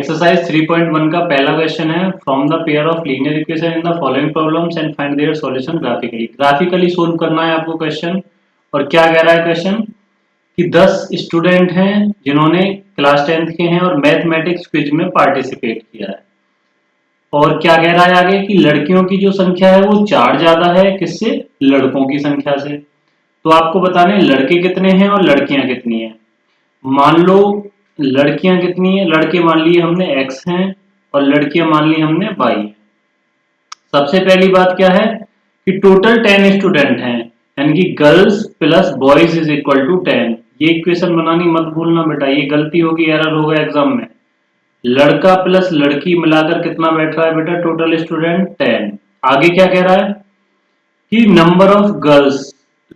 Exercise 3.1 का पहला question है, from the pair of linear equation in the following problems and find their solution graphically. Graphically solve करना है आपको question. और क्या कह रहा है क्वेश्चन कि 10 स्टूडेंट हैं जिन्होंने क्लास 10th के हैं और मैथमेटिक्स क्विज में पार्टिसिपेट किया है। और क्या कह रहा है आगे कि लड़कियों की जो संख्या है वो 4 ज्यादा है किससे, लड़कों की संख्या से। तो आपको बताने लड़के कितने हैं और लड़कियां कितनी हैं। मान लो लड़कियां कितनी है, लड़के मान लिए हमने x हैं और लड़कियां मान ली हमने y है। सबसे पहली बात क्या है कि टोटल 10 स्टूडेंट हैं, यानी कि girls plus boys is equal to 10। ये इक्वेशन बनानी मत भूलना बेटा, ये गलती होगी, एरर होगा एग्जाम में। लड़का प्लस लड़की मिलाकर कितना बैठ रहा है बेटा, टोटल स्टूडेंट 10। आगे क्या कह रहा है कि नंबर ऑफ गर्ल्स,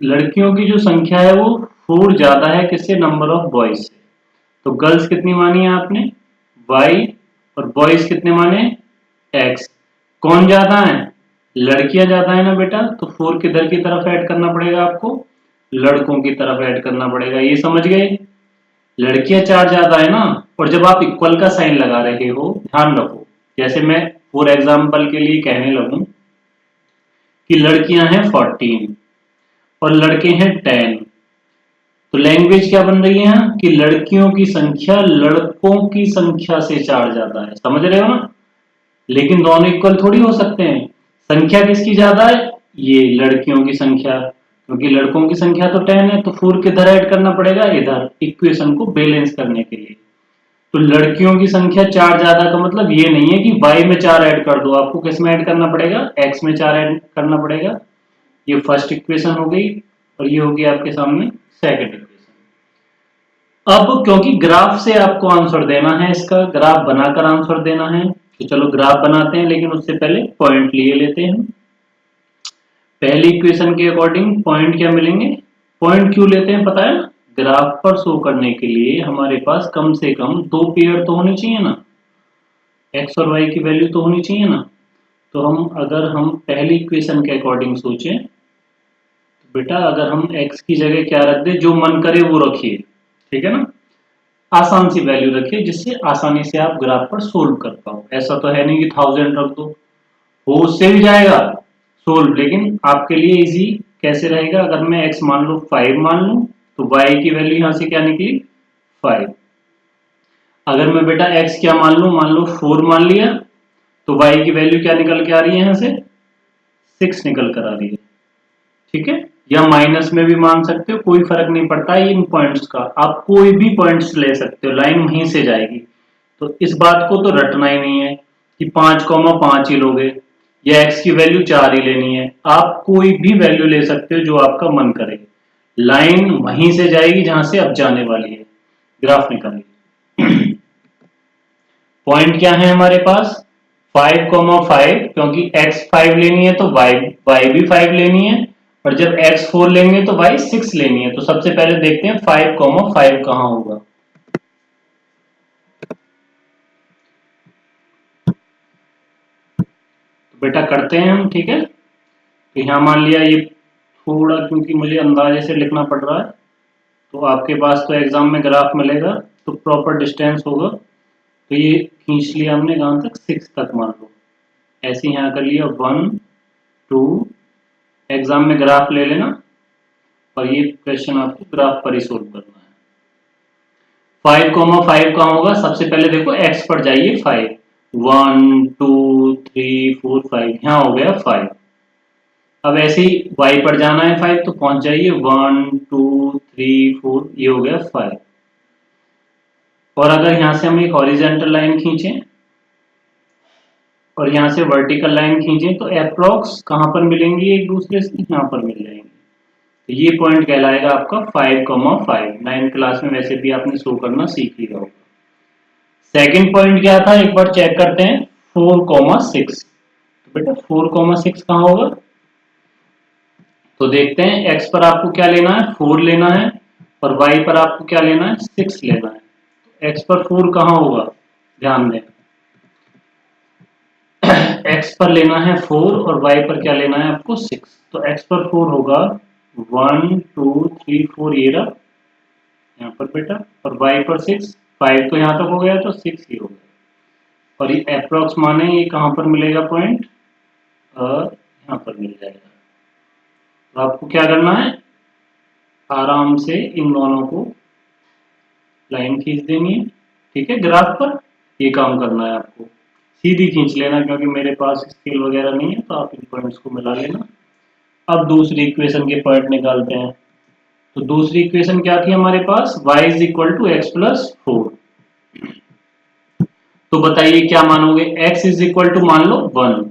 लड़कियों की जो संख्या है वो 4 ज्यादा है किससे, नंबर ऑफ बॉयज से। तो गर्ल्स कितनी मानी है आपने, y, और बॉयज कितने माने, x। कौन ज्यादा है, लड़कियां ज्यादा है ना बेटा, तो 4 किधर की तरफ ऐड करना पड़ेगा आपको, लड़कों की तरफ ऐड करना पड़ेगा। ये समझ गए, लड़कियां 4 ज्यादा है ना। और जब आप इक्वल का साइन लगा रहे हो ध्यान रखो, जैसे मैं फॉर एग्जाम्पल के लिए कहने लगूं कि लड़कियां हैं 14 और लड़के हैं 10, तो लैंग्वेज क्या बन रही है कि लड़कियों की संख्या लड़कों की संख्या से 4 ज्यादा है। समझ रहे हो ना, लेकिन दोनों इक्वल थोड़ी हो सकते हैं। संख्या किसकी ज्यादा है, ये लड़कियों की संख्या, क्योंकि लड़कों की संख्या तो 10 है, तो 4 किधर ऐड करना पड़ेगा, इधर, इक्वेशन को बैलेंस करने के लिए। तो लड़कियों की संख्या 4 ज्यादा का मतलब ये नहीं है कि y में 4 ऐड कर दो, आपको किस में ऐड करना पड़ेगा, x में 4 ऐड करना पड़ेगा। ये फर्स्ट इक्वेशन हो गई और ये होगी आपके सामने सेकंड इक्वेशन। अब क्योंकि ग्राफ से आपको आंसर देना है, इसका ग्राफ बनाकर आंसर देना है, तो चलो ग्राफ बनाते हैं, लेकिन उससे पहले पॉइंट लिए लेते हैं। पहली इक्वेशन के अकॉर्डिंग पॉइंट क्या मिलेंगे, पॉइंट क्यों लेते हैं पता है ना, ग्राफ पर शो करने के लिए हमारे पास कम से कम 2 पेयर तो होने चाहिए ना, x और y की वैल्यू तो होनी चाहिए ना। तो अगर हम पहली इक्वेशन के अकॉर्डिंग सोचें तो बेटा अगर हम x की जगह क्या रख दे, जो मन करे वो रखिए, ठीक है ना, आसान सी वैल्यू रखिए जिससे आसानी से आप ग्राफ पर सोल्व कर पाओ। ऐसा तो है नहीं कि 1000 रख दो, वो उससे भी जाएगा सोल्व, लेकिन आपके लिए इजी कैसे रहेगा, अगर मैं x मान लो 5 मान लूं तो y की वैल्यू यहां से क्या निकली 5। अगर मैं बेटा x क्या मान लो 4 मान लिया, तो y की वैल्यू क्या निकल के आ रही है, यहां से 6 निकल कर आ रही है, ठीक है। या माइनस में भी मान सकते हो, कोई फर्क नहीं पड़ता है इन पॉइंट्स का, आप कोई भी पॉइंट्स ले सकते हो, लाइन वहीं से जाएगी। तो इस बात को तो रटना ही नहीं है कि 5,5 ही लोगे या x की वैल्यू 4 ही लेनी है, आप कोई भी वैल्यू ले सकते हो जो आपका मन करे, लाइन वहीं से जाएगी जहां से अब जाने वाली है। ग्राफ निकालिए। पॉइंट क्या है हमारे पास 5,5, क्योंकि x 5 लेनी है तो y भी 5 लेनी है, और जब x 4 लेंगे तो y 6 लेनी है। तो सबसे पहले देखते हैं 5,5 कहां होगा। तो बेटा करते हैं हम, ठीक है। तो यहां मान लिया ये थोड़ा, क्योंकि मुझे अंदाजे से लिखना पड़ रहा है, तो आपके पास तो एग्जाम में ग्राफ मिलेगा तो प्रॉपर डिस्टेंस होगा। तो ये खींच लिया हमने कहां तक, 6 तक मान लो, ऐसे यहां कर लिया 1 2, एग्जाम में ग्राफ ले लेना और ये क्वेश्चन आपको ग्राफ पर ही सोल्व करना है। 5,5 कहां होगा, सबसे पहले देखो x पर जाइए 5, 1 2 3 4 5, यहां हो गया 5। अब ऐसे ही y पर जाना है 5, तो पहुंच जाइए 1 2 3 4, ये हो गया 5। और अगर यहां से हम एक हॉरिजेंटल लाइन खींचें और यहां से वर्टिकल लाइन खींचें तो अप्रोक्स कहां पर मिलेंगी एक दूसरे से, यहां पर मिल जाएंगे। तो ये पॉइंट कहलाएगा आपका 5,5। 9th क्लास में वैसे भी आपने शो करना सीख लिया होगा। सेकंड पॉइंट क्या था, एक बार चेक करते हैं, 4,6। तो बेटा 4,6 कहां होगा, तो देखते हैं x पर आपको क्या लेना है, 4 लेना है, और y पर आपको क्या लेना है, 6 लेना है। तो x पर 4 कहां होगा, ध्यान दें, x पर लेना है 4 और y पर क्या लेना है आपको 6। तो x पर 4 होगा 1 2 3 4, ये रहा यहाँ पर बेटा, और y पर 6, 5 तो यहाँ तक हो गया तो 6 ही हो गया। और ये अप्रोक्स माने ये कहाँ पर मिलेगा पॉइंट, यहाँ पर मिल जाएगा। तो आपको क्या करना है, आराम से इन दोनों को लाइन खींच देनी है, ठीक है, ग्राफ पर ये काम करना है आपको। सीधी खींच लेना क्योंकि मेरे पास स्केल वगैरह नहीं है, तो आप इन पॉइंट्स को मिला लेना। अब दूसरी इक्वेशन के पॉइंट निकालते हैं। तो दूसरी इक्वेशन क्या थी हमारे पास, y is equal to x plus 4। तो बताइए क्या मानोगे, x इज इक्वल टू मान लो 1।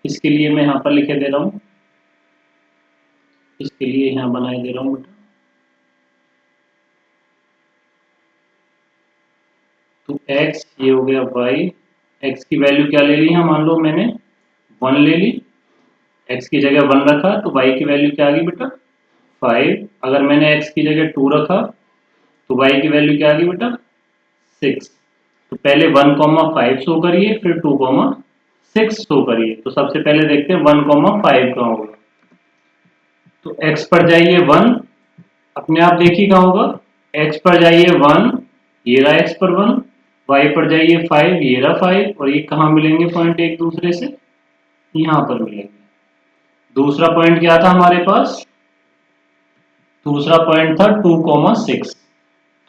इसके लिए मैं यहां पर लिखे दे रहा हूं, इसके लिए यहां बनाए दे रहा हूं बेटा। तो x ये हो गया y, x की वैल्यू क्या ले ली है, मान लो मैंने 1 ले ली, x की जगह 1 रखा, तो y की वैल्यू क्या आ गई बेटा 5। अगर मैंने x की जगह 2 रखा तो y की वैल्यू क्या आ गई बेटा 6। तो पहले 1,5 शो करिए, फिर 2,6 शो करिए। तो सबसे पहले देखते हैं 1,5 कहाँ होगा। तो x पर जाइए 1, अपने आप देखिए कहाँ होगा, x पर जाइए 1, ये रहा x पर 1, y पर जाइए 5, ये रहा 5, और ये कहाँ मिलेंगे पॉइंट एक दूसरे से, यहाँ पर मिलेंगे। दूसरा पॉइंट क्या था हमारे पास, दूसरा पॉइंट था 2,6।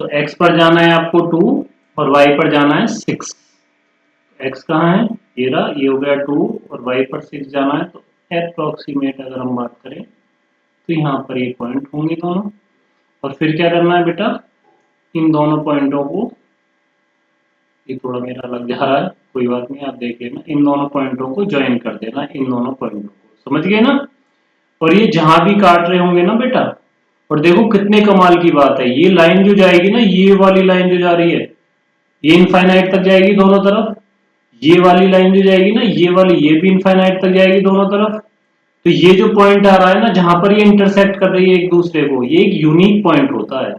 तो x पर जाना है आपको 2 और y पर जाना है 6। x कहाँ है, ये रहा, ये हो गया 2 और y पर 6 जाना है। तो अप्रोक्सीमेट अगर हम बात करें तो यहाँ पर ये पॉइंट होंगे दोनों। और फिर क्या करना है बेटा, इन दोनों पॉइंटों को, ये थोड़ा मेरा लग जा रहा है, कोई बात नहीं, आप देख लेना, इन दोनों पॉइंटों को ज्वाइन कर देना, इन दोनों पॉइंटों को, समझ गए ना। और ये जहां भी काट रहे होंगे ना बेटा, और देखो कितने कमाल की बात है, ये लाइन जो जाएगी ना, ये वाली लाइन जो जा रही है, ये इनफाइनाइट तक जाएगी दोनों तरफ। ये वाली लाइन जो जाएगी ना, ये वाली, ये भी इनफाइनाइट तक जाएगी दोनों तरफ। तो ये जो पॉइंट आ रहा है ना, जहां पर ये इंटरसेक्ट कर रही है एक दूसरे को, ये एक यूनिक पॉइंट होता है,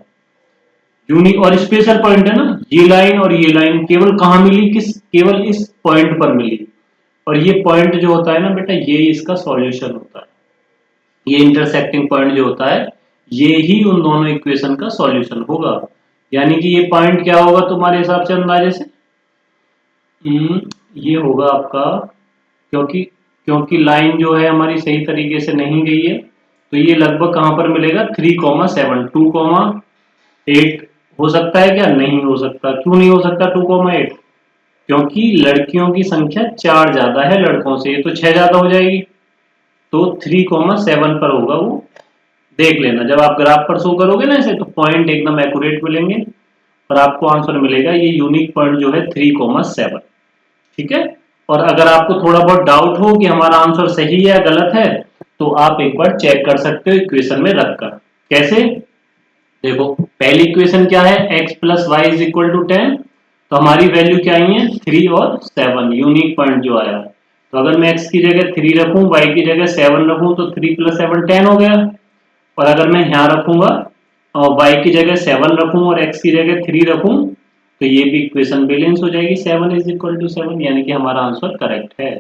यूनिक और स्पेशल पॉइंट है ना। ये लाइन और ये लाइन केवल कहां मिली, किस, केवल इस पॉइंट पर मिली। और ये पॉइंट जो होता है ना बेटा, ये इसका सॉल्यूशन होता है। ये इंटरसेक्टिंग पॉइंट जो होता है, ये ही उन दोनों इक्वेशन का सॉल्यूशन होगा। यानी कि ये पॉइंट क्या होगा तुम्हारे हिसाब से अंदाजे से, ये होगा आपका, क्योंकि क्योंकि लाइन जो है हमारी सही तरीके से नहीं गई है, तो ये लगभग कहां पर मिलेगा 3,7, 2,8 हो सकता है क्या, नहीं हो सकता। क्यों नहीं हो सकता 2,8, क्योंकि लड़कियों की संख्या 4 ज्यादा है लड़कों से, ये तो 6 ज्यादा हो जाएगी। तो 3,7 पर होगा वो, देख लेना जब आप ग्राफ पर शो करोगे ना ऐसे, तो पॉइंट एकदम एक्यूरेट मिलेंगे और आपको आंसर मिलेगा ये यूनिक पॉइंट जो है 3,7, ठीक है। और अगर आपको थोड़ा बहुत डाउट हो कि हमारा आंसर सही है या गलत है, तो आप एक बार चेक कर सकते हो इक्वेशन में रखकर। कैसे, देखो पहली इक्वेशन क्या है, x plus y is equal to 10। तो हमारी वैल्यू क्या आई है 3 और 7, यूनिक पॉइंट जो आया। तो अगर मैं x की जगह 3 रखूं, y की जगह 7 रखूं, तो 3 प्लस 7 10 हो गया। और अगर मैं यहाँ रखूंगा और y की जगह 7 रखूं और x की जगह 3 रखूं, तो ये भी इक्वेशन बैलेंस हो जाएगी, 7 इज इक्वल टू 7, यानी कि हमारा आंसर करेक्ट है।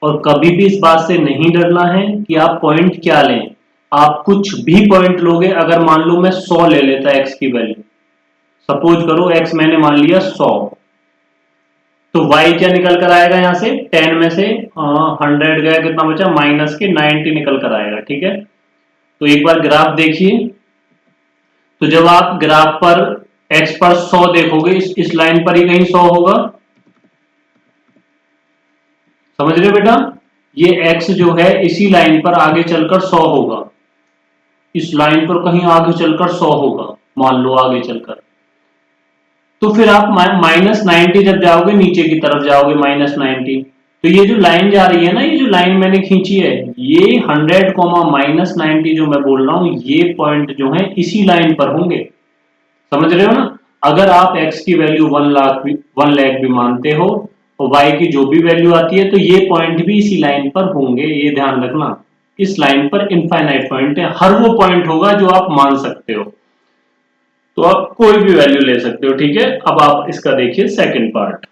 और कभी भी इस बात से नहीं डरना है कि आप पॉइंट क्या लें, आप कुछ भी पॉइंट लोगे। अगर मान लो मैं 100 ले लेता x की वैल्यू, सपोज करो x मैंने मान लिया 100, तो y क्या निकल कर आएगा, यहाँ से 10 में से 100 गया, कितना बचा माइनस के 90 निकल कर आएगा, ठीक है। तो एक बार ग्राफ देखिए, तो जब आप ग्राफ पर x पर 100 देखोगे, इस लाइन पर ही कहीं 100 होगा, समझ रहे हो बेटा। ये x जो है इसी लाइन पर आगे चलकर 100 होगा, इस लाइन पर कहीं आगे चलकर 100 होगा, मान लो आगे चलकर। तो फिर आप -90 जब जाओगे, नीचे की तरफ जाओगे -90, तो ये जो लाइन जा रही है ना, ये जो लाइन मैंने खींची है, ये 100 -90 जो मैं बोल रहा हूं, ये पॉइंट जो है इसी लाइन पर होंगे, समझ रहे हो ना। अगर आप x की वैल्यू 1 लाख भी मानते हो और y की जो भी वैल्यू आती है, तो ये पॉइंट भी इसी लाइन पर होंगे, ये ध्यान रखना। इस लाइन पर इनफाइनाइट पॉइंट है, हर वो पॉइंट होगा जो आप मान सकते हो, तो आप कोई भी वैल्यू ले सकते हो, ठीक है। अब आप इसका देखिए सेकंड पार्ट।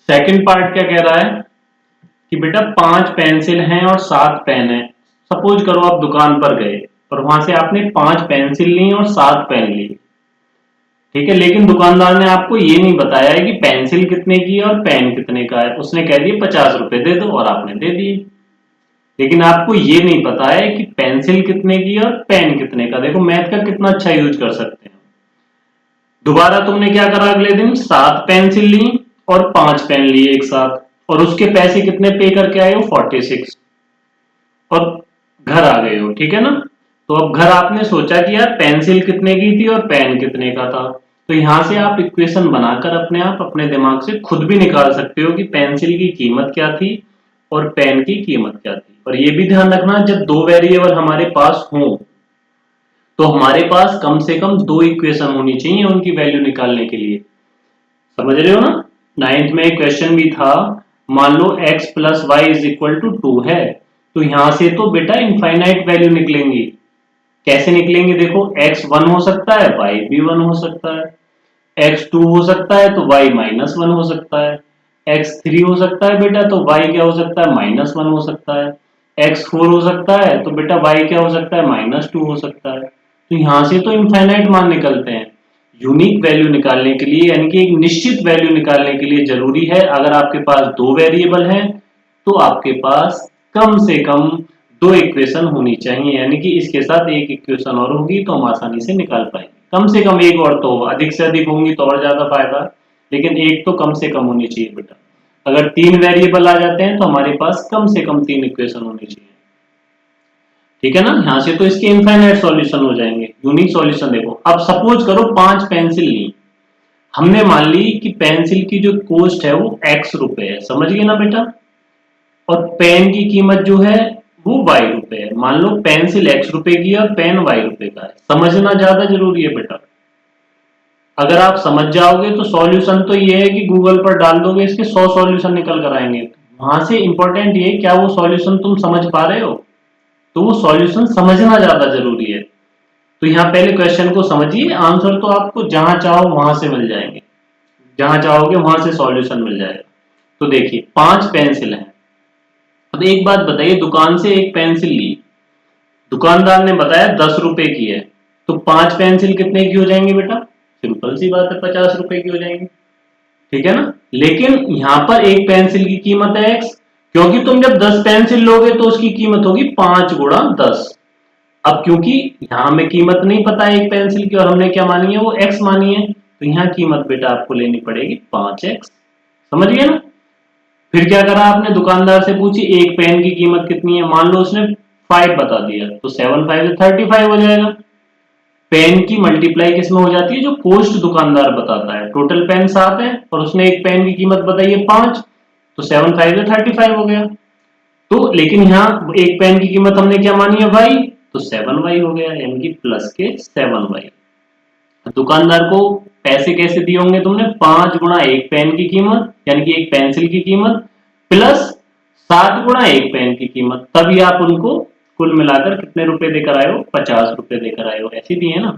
सेकंड पार्ट क्या कह रहा है कि बेटा 5 पेंसिल हैं और 7 पेन है। सपोज करो आप दुकान पर गए और वहां से आपने 5 पेंसिल ली और 7 पेन ली, ठीक है, लेकिन दुकानदार ने आपको ये नहीं बताया है कि पेंसिल कितने की है और पेन कितने का है। उसने कह दिया 50 रुपए दे दो और आपने दे दिए, लेकिन आपको ये नहीं पता है कि पेंसिल कितने की है और पेन कितने का। देखो मैथ का कितना अच्छा यूज कर सकते हैं। दोबारा तुमने क्या करा, अगले दिन 7 पेंसिल ली और 5 पेन लिए एक साथ, और उसके पैसे कितने पे करके आए हो, 46, और घर आ गए हो, ठीक है ना। तो अब घर आपने सोचा कि यार पेंसिल कितने की थी और पेन कितने का था, तो यहां से आप इक्वेशन बनाकर अपने आप अपने दिमाग से खुद भी निकाल सकते हो कि पेंसिल की कीमत क्या थी और पेन की कीमत क्या थी। और ये भी ध्यान रखना, जब दो वेरिएबल हमारे पास हों तो हमारे पास कम से कम दो इक्वेशन होनी चाहिए उनकी वैल्यू निकालने के लिए। समझ रहे हो ना। 9th में क्वेश्चन भी था, मान लो x plus y is equal to 2 है, तो यहां से तो बेटा इनफाइनाइट वैल्यू निकलेंगी। कैसे निकलेंगे, देखो x 1 हो सकता है, y भी 1 हो सकता है, x 2 हो सकता है तो y माइनस 1 हो सकता है, x 3 हो सकता है बेटा तो y क्या हो सकता है, माइनस 1 हो सकता है, x 4 हो सकता है तो बेटा y क्या हो सकता है, माइनस 2 हो सकता है। तो यहां से तो इनफाइनाइट मान निकलते हैं। यूनिक वैल्यू निकालने के लिए, यानी कि एक निश्चित वैल्यू निकालने के लिए जरूरी है, अगर आपके पास दो वेरिएबल हैं तो आपके पास कम से कम दो इक्वेशन होनी चाहिए, यानी कि इसके साथ एक इक्वेशन और होगी तो हम आसानी से निकाल पाएंगे। कम से कम एक और तो हो, अधिक से अधिक होंगी तो और ज्यादा फायदा, लेकिन एक तो कम से कम होनी चाहिए बेटा। अगर 3 वेरिएबल आ जाते हैं तो हमारे पास कम से कम 3 इक्वेशन होनी चाहिए, ठीक है ना। यहां से तो इसके इनफाइनाइट सॉल्यूशन हो जाएंगे। यूनिक सॉल्यूशन देखो, अब सपोज करो 5 पेंसिल ली, हमने मान ली कि पेंसिल की जो कॉस्ट है वो x रुपए है, समझ गए ना बेटा, और पेन की कीमत जो है वो y रुपए है। मान लो पेंसिल x रुपए की है और पेन y रुपए का है, समझना ज्यादा जरूरी है बेटा। अगर आप समझ जाओगे तो सॉल्यूशन तो ये है कि गूगल पर डाल दोगे, इसके 100 सॉल्यूशन निकल कर आएंगे। वहां से इंपॉर्टेंट ये, क्या वो सॉल्यूशन तुम समझ पा रहे हो, तो वो सॉल्यूशन समझना ज्यादा जरूरी है। तो यहाँ पहले क्वेश्चन को समझिए, आंसर तो आपको जहां चाहो वहां से मिल जाएंगे, जहां चाहोगे वहां से सॉल्यूशन मिल जाएगा। तो देखिए 5 पेंसिल हैं। अब एक बात बताइए, दुकान से एक पेंसिल ली, दुकानदार ने बताया 10 रुपए की है, तो 5 पेंसिल कितने की हो जाएंगे बेटा, सिंपल सी बात है 50 रुपए की हो जाएंगी, ठीक है ना। लेकिन यहाँ पर एक पेंसिल की कीमत है x, क्योंकि तुम जब 10 पेंसिल लोगे तो उसकी कीमत होगी 5 गुणा 10। अब क्योंकि यहाँ हमें कीमत नहीं पता है एक पेंसिल की और हमने क्या मानी है, वो x मानी है, तो यहाँ कीमत बेटा आपको लेनी पड़ेगी 5x। समझ गए ना। फिर क्या करा आपने, दुकानदार से पूछी एक पेन की कीमत कितनी है, मान लो उसने 5 बता दिया, तो 7 5 35 हो जाएगा। पेन की मल्टीप्लाई किसमें हो जाती है, जो कॉस्ट दुकानदार बताता है। टोटल पेन 7 है और उसने एक पेन की कीमत बताई है 5, तो 7 5 35 हो गया। तो लेकिन यहाँ एक पेन की कीमत हमने क्या मानी है, y, तो 7y हो गया, यानी कि प्लस के 7y। दुकानदार को पैसे कैसे दिए होंगे तुमने, 5 गुणा एक पेन की कीमत, यानी कि एक पेंसिल की कीमत, प्लस 7 गुणा एक पेन की कीमत, तभी आप उनको कुल मिलाकर कितने रुपए देकर आए हो, 50 रुपए देकर आए हो। ऐसी दिए है ना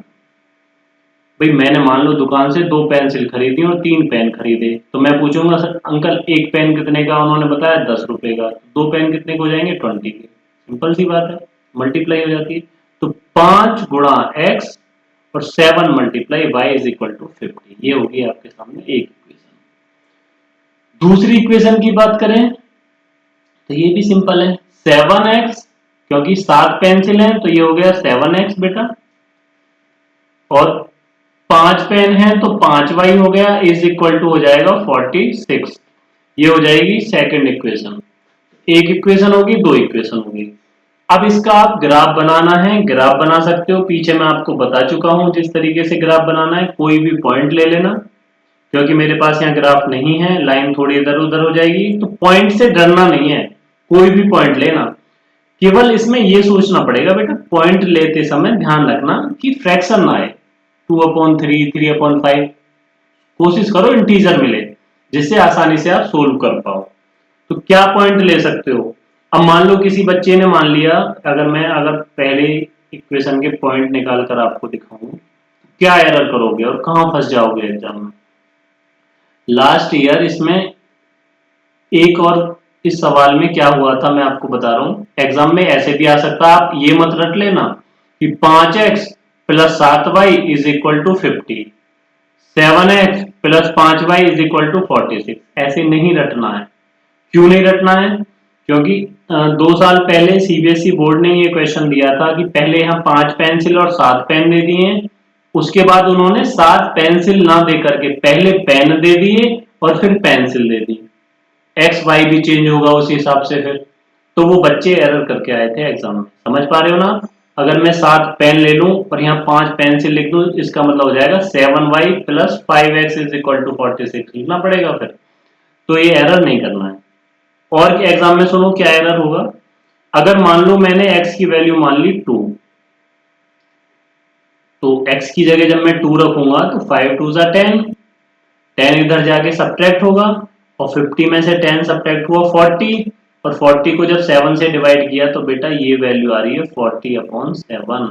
भाई। मैंने मान लो दुकान से 2 पेंसिल खरीदी और 3 पेन खरीदे, तो मैं पूछूंगा सर अंकल एक पेन कितने का, उन्होंने बताया 10 रुपए का, 2 पेन कितने को हो जाएंगे, 20 के। सिंपल सी बात है, मल्टीप्लाई हो जाती है। तो 5 गुणा x और 7 multiply y is equal to 50, ये होगी आपके सामने एक इक्वेशन। दूसरी इक्वेशन की बात करें तो ये भी सिंपल है, 7x, क्योंकि 7 पेंसिल हैं तो ये हो गया 7x बेटा, और 5 पेन है तो 5y हो गया, इज इक्वल टू हो जाएगा 46। ये हो जाएगी सेकंड इक्वेशन। एक इक्वेशन होगी, दो इक्वेशन होगी। अब इसका आप ग्राफ बनाना है, ग्राफ बना सकते हो, पीछे मैं आपको बता चुका हूं जिस तरीके से ग्राफ बनाना है। कोई भी पॉइंट ले लेना, क्योंकि मेरे पास यहाँ ग्राफ नहीं है, लाइन थोड़ी इधर उधर हो जाएगी, तो पॉइंट से डरना नहीं है, कोई भी पॉइंट लेना। केवल इसमें ये सोचना पड़ेगा बेटा, पॉइंट लेते समय ध्यान रखना कि फ्रैक्शन ना आए, 2/3 3/5, कोशिश करो इंटीजर मिले जिससे आसानी से आप सोल्व कर पाओ। तो क्या पॉइंट ले सकते हो, अब मान लो किसी बच्चे ने मान लिया, अगर पहले इक्वेशन के पॉइंट निकाल कर आपको दिखाऊं, क्या एरर करोगे और कहां फंस जाओगे एग्जाम में। लास्ट ईयर इसमें एक और इस सवाल में क्या हुआ था मैं आपको बता रहा हूं, एग्जाम में ऐसे भी आ सकता है, आप ये मत रट लेना कि 5x plus 7y is equal to 50। 7x plus 5y is equal to 46। ऐसे नहीं रटना है। क्यों नहीं रटना है? क्योंकि 2 साल पहले सीबीएसई बोर्ड ने ये क्वेश्चन दिया था कि पहले हम 5 पेंसिल और 7 पेन दे दिए, उसके बाद उन्होंने 7 पेंसिल ना दे करके पहले पेन दे दिए और फिर पेंसिल दे दी। एक्स वाई भी चेंज होगा उस हिसाब से फिर, तो वो बच्चे एरर करके आए थे एग्जाम में। समझ पा रहे हो ना? अगर मैं 7 पेन ले लूं और यहाँ 5 पेंसिल लिख दूं, इसका मतलब हो जाएगा 7y plus 5x is equal to 46 लिखना पड़ेगा फिर। तो ये एरर नहीं करना है। और एग्जाम में सुनो क्या एरर होगा। अगर मान लो मैंने x की वैल्यू मान ली 2, तो x की जगह जब मैं 2 रखूंगा तो 5 2 जा 10, 10 इधर जाके सब्ट्रैक्ट होगा और 50 में से 10 सब्ट्रैक्ट हुआ 40, और 40 को जब 7 से डिवाइड किया तो बेटा ये वैल्यू आ रही है 40/7।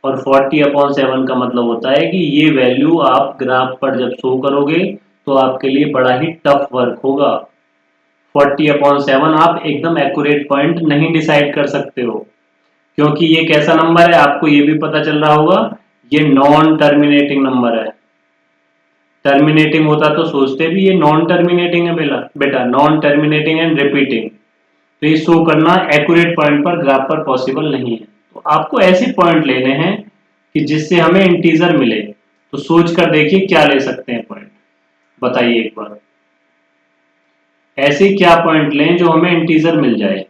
और 40/7 का मतलब होता है कि ये वैल्यू आप ग्राफ पर जब शो करोगे तो आपके लिए बड़ा ही टफ वर्क होगा। 40/7 आप एकदम एक्यूरेट पॉइंट नहीं डिसाइड कर सकते हो, क्योंकि ये कैसा नंबर है आपको ये भी पता चल रहा होगा, ये नॉन टर्मिनेटिंग नंबर है। टर्मिनेटिंग होता तो सोचते भी ये नॉन टर्मिनेटिंग है बेटा नॉन टर्मिनेटिंग एंड रिपीटिंग, तो ये शो करना एक्यूरेट पॉइंट पर ग्राफ पर पॉसिबल नहीं है। तो आपको ऐसे पॉइंट लेने हैं कि जिससे हमें इंटीजर मिले। तो सोच कर देखिए क्या ले सकते हैं पॉइंट, बताइए एक बार। ऐसे क्या पॉइंट लें जो हमें इंटीजर मिल जाए।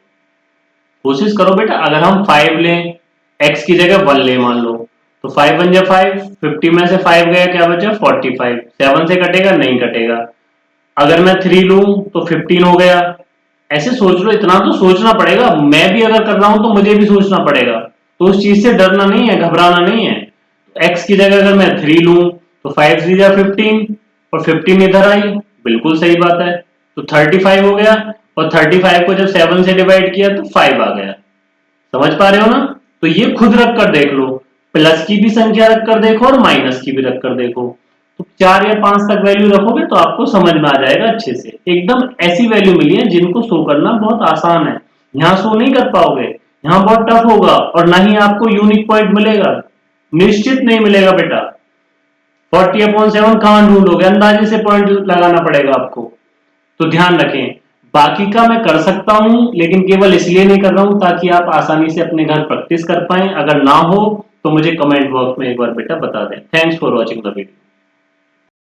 कोशिश करो बेटा, अगर हम 5 लें, x की जगह 1 ले मान लो, तो 5 1 जा 5, 50 में से 5 गया क्या बचा 45, 7 से कटेगा नहीं कटेगा। अगर मैं 3 लूं तो 15 हो गया। ऐसे सोच लो, इतना तो सोचना पड़ेगा, मैं भी अगर कर रहा हूं तो मुझे भी सोचना पड़ेगा। तो उस चीज से डरना नहीं है, घबराना नहीं है। x की जगह अगर मैं 3 लूं तो 5 3 जा 15 और 15 इधर आई, बिल्कुल सही बात है, तो 35 हो गया। और 35 को जब 7 से डिवाइड किया तो 5 आ गया। समझ पा रहे हो ना? तो ये खुद रख कर देख लो, प्लस की भी संख्या रख कर देखो और माइनस की भी रख कर देखो। तो 4 या 5 तक वैल्यू रखोगे तो आपको समझ में आ जाएगा अच्छे से। एकदम ऐसी वैल्यू मिली है जिनको शो करना बहुत आसान है। यहाँ शो नहीं कर पाओगे, यहाँ बहुत टफ होगा, और ना ही आपको यूनिक पॉइंट मिलेगा, निश्चित नहीं मिलेगा बेटा। 40/7 कहां ढूंढोगे, अंदाजे से पॉइंट लगाना पड़ेगा आपको। तो ध्यान रखें, बाकी का मैं कर सकता हूं लेकिन केवल इसलिए नहीं कर रहा हूं ताकि आप आसानी से अपने घर प्रैक्टिस कर पाएं। अगर ना हो तो मुझे कमेंट बॉक्स में एक बार बेटा बता दें। Thanks for watching the video.